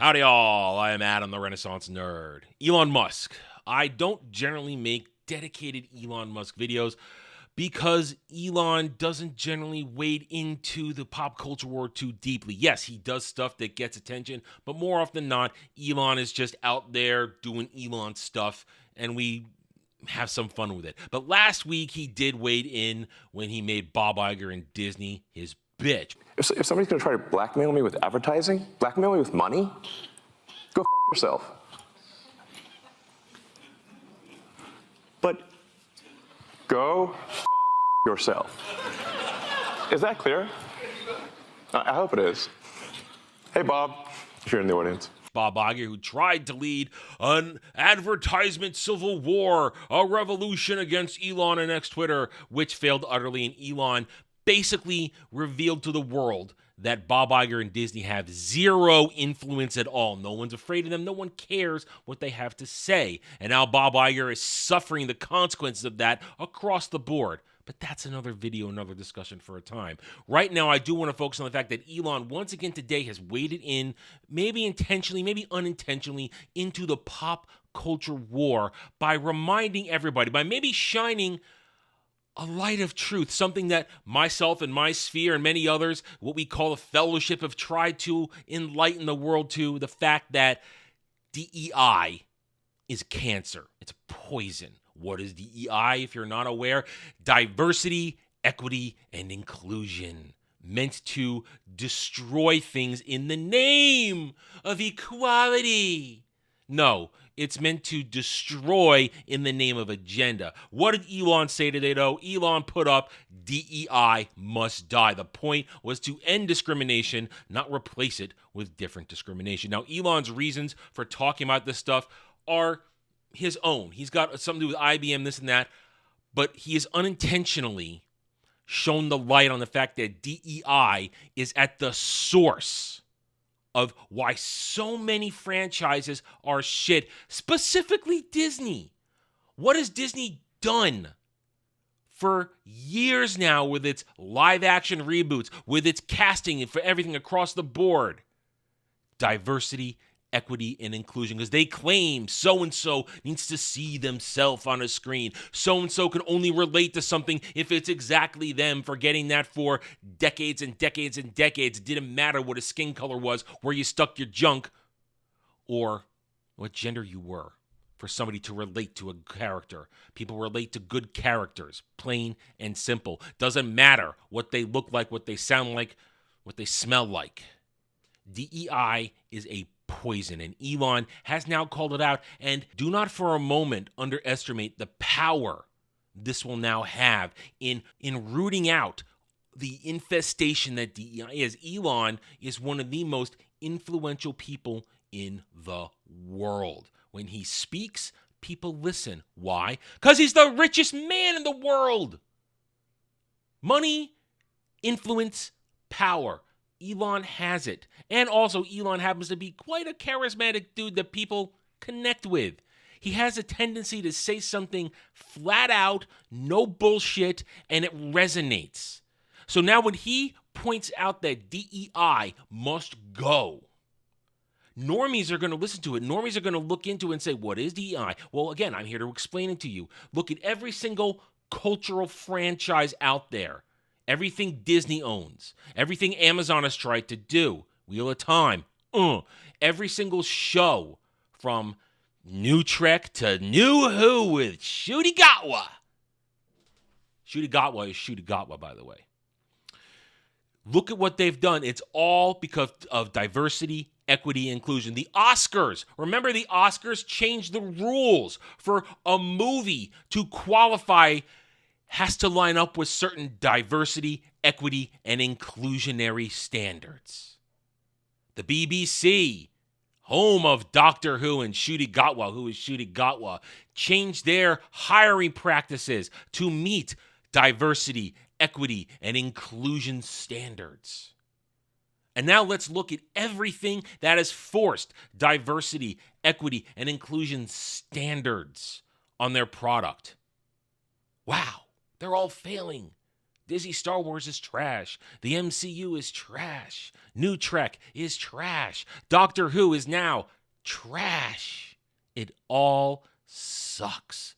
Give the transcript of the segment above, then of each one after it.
Howdy all, I am Adam the Renaissance Nerd. Elon Musk. I don't generally make dedicated Elon Musk videos because Elon doesn't generally wade into the pop culture war too deeply. Yes, he does stuff that gets attention, but more often than not, Elon is just out there doing Elon stuff, and we have some fun with it. But last week, he did wade in when he made Bob Iger and Disney his bitch. If somebody's going to try to blackmail me with advertising, blackmail me with money, go f*** yourself. But go f*** yourself. Is that clear? I hope it is. Hey, Bob, if you're in the audience. Bob Iger, who tried to lead an advertisement civil war, a revolution against Elon and X-Twitter, which failed utterly, and Elon basically revealed to the world that Bob Iger and Disney have zero influence at all. No one's afraid of them. No one cares what they have to say. And now Bob Iger is suffering the consequences of that across the board. But that's another video, another discussion for a time. Right now, I do want to focus on the fact that Elon, once again today, has waded in, maybe intentionally, maybe unintentionally, into the pop culture war by reminding everybody, by maybe shining a light of truth, something that myself and my sphere and many others, what we call a fellowship, have tried to enlighten the world to, the fact that DEI is cancer. It's poison. What is DEI, if you're not aware? Diversity, equity, and inclusion. Meant to destroy things in the name of equality. No, it's meant to destroy in the name of agenda. What did Elon say today, though? Elon put up DEI must die. The point was to end discrimination, not replace it with different discrimination. Now, Elon's reasons for talking about this stuff are his own. He's got something to do with IBM, this and that, but he has unintentionally shown the light on the fact that DEI is at the source of why so many franchises are shit, specifically Disney. What has Disney done for years now with its live-action reboots, with its casting and for everything across the board? Diversity, equity, and inclusion, because they claim so-and-so needs to see themselves on a screen. So-and-so can only relate to something if it's exactly them, forgetting that for decades and decades and decades, it didn't matter what his skin color was, where you stuck your junk, or what gender you were for somebody to relate to a character. People relate to good characters, plain and simple. Doesn't matter what they look like, what they sound like, what they smell like. DEI is a poison, and Elon has now called it out, and do not for a moment underestimate the power this will now have in rooting out the infestation that DEI is. Elon is one of the most influential people in the world. When he speaks, people listen. Why? Because he's the richest man in the world. Money, influence, power. Elon has it. And also, Elon happens to be quite a charismatic dude that people connect with. He has a tendency to say something flat out, no bullshit, and it resonates. So now when he points out that DEI must go, normies are going to listen to it. Normies are going to look into it and say, what is DEI? Well, again, I'm here to explain it to you. Look at every single cultural franchise out there. Everything Disney owns, everything Amazon has tried to do, Wheel of Time, every single show from New Trek to New Who with Ncuti Gatwa. Ncuti Gatwa is Ncuti Gatwa, by the way. Look at what they've done. It's all because of diversity, equity, inclusion. The Oscars, remember the Oscars changed the rules for a movie to qualify, has to line up with certain diversity, equity, and inclusionary standards. The BBC, home of Doctor Who and Ncuti Gatwa, who is Ncuti Gatwa, changed their hiring practices to meet diversity, equity, and inclusion standards. And now let's look at everything that has forced diversity, equity, and inclusion standards on their product. Wow. They're all failing. Disney Star Wars is trash. The MCU is trash. New Trek is trash. Doctor Who is now trash. It all sucks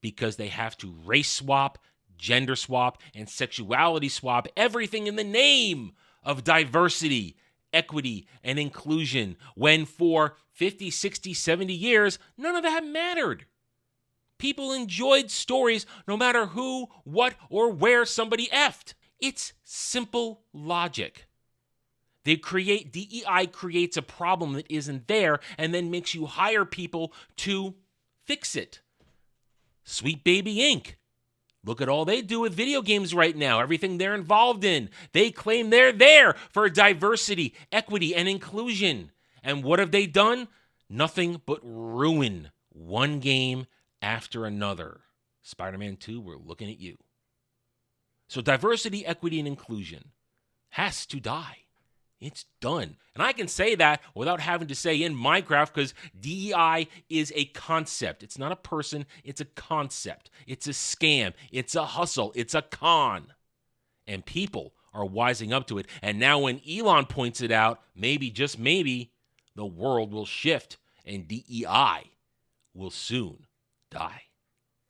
because they have to race swap, gender swap, and sexuality swap everything in the name of diversity, equity, and inclusion, when for 50, 60, 70 years, none of that mattered. People enjoyed stories no matter who, what, or where somebody effed. It's simple logic. DEI creates a problem that isn't there and then makes you hire people to fix it. Sweet Baby Inc. Look at all they do with video games right now, everything they're involved in. They claim they're there for diversity, equity, and inclusion. And what have they done? Nothing but ruin one game after another. Spider-Man 2, we're looking at you. So diversity, equity, and inclusion has to die. It's done. And I can say that without having to say in Minecraft, because DEI is a concept. It's not a person. It's a concept. It's a scam. It's a hustle. It's a con. And people are wising up to it. And now when Elon points it out, maybe, just maybe, the world will shift and DEI will soon die.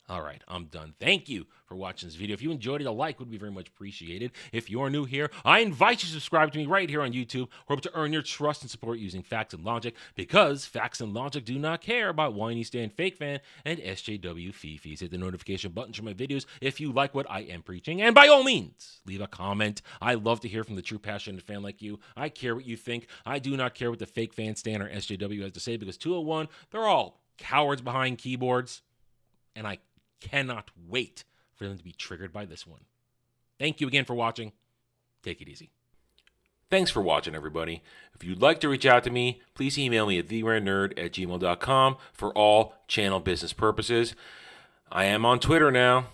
All right, I'm done. Thank you for watching this video. If you enjoyed it, a like would be very much appreciated. If you're new here, I invite you to subscribe to me right here on YouTube. We're up to earn your trust and support using facts and logic, because facts and logic do not care about whiny stan fake fan and SJW fifis. Hit the notification button for my videos if you like what I am preaching. And by all means, leave a comment. I love to hear from the true passionate fan like you. I care what you think. I do not care what the fake fan stan or SJW has to say, because 201, they're all cowards behind keyboards. And I cannot wait for them to be triggered by this one. Thank you again for watching. Take it easy. Thanks for watching, everybody. If you'd like to reach out to me, please email me at theranernerd@gmail.com for all channel business purposes. I am on Twitter now,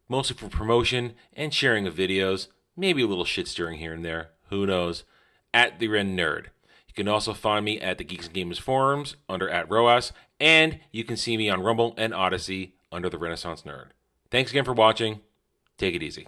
mostly for promotion and sharing of videos, maybe a little shit stirring here and there, who knows, @theranernerd. You can also find me at the Geeks and Gamers forums under @ROAS, and you can see me on Rumble and Odyssey under the Renaissance Nerd. Thanks again for watching. Take it easy.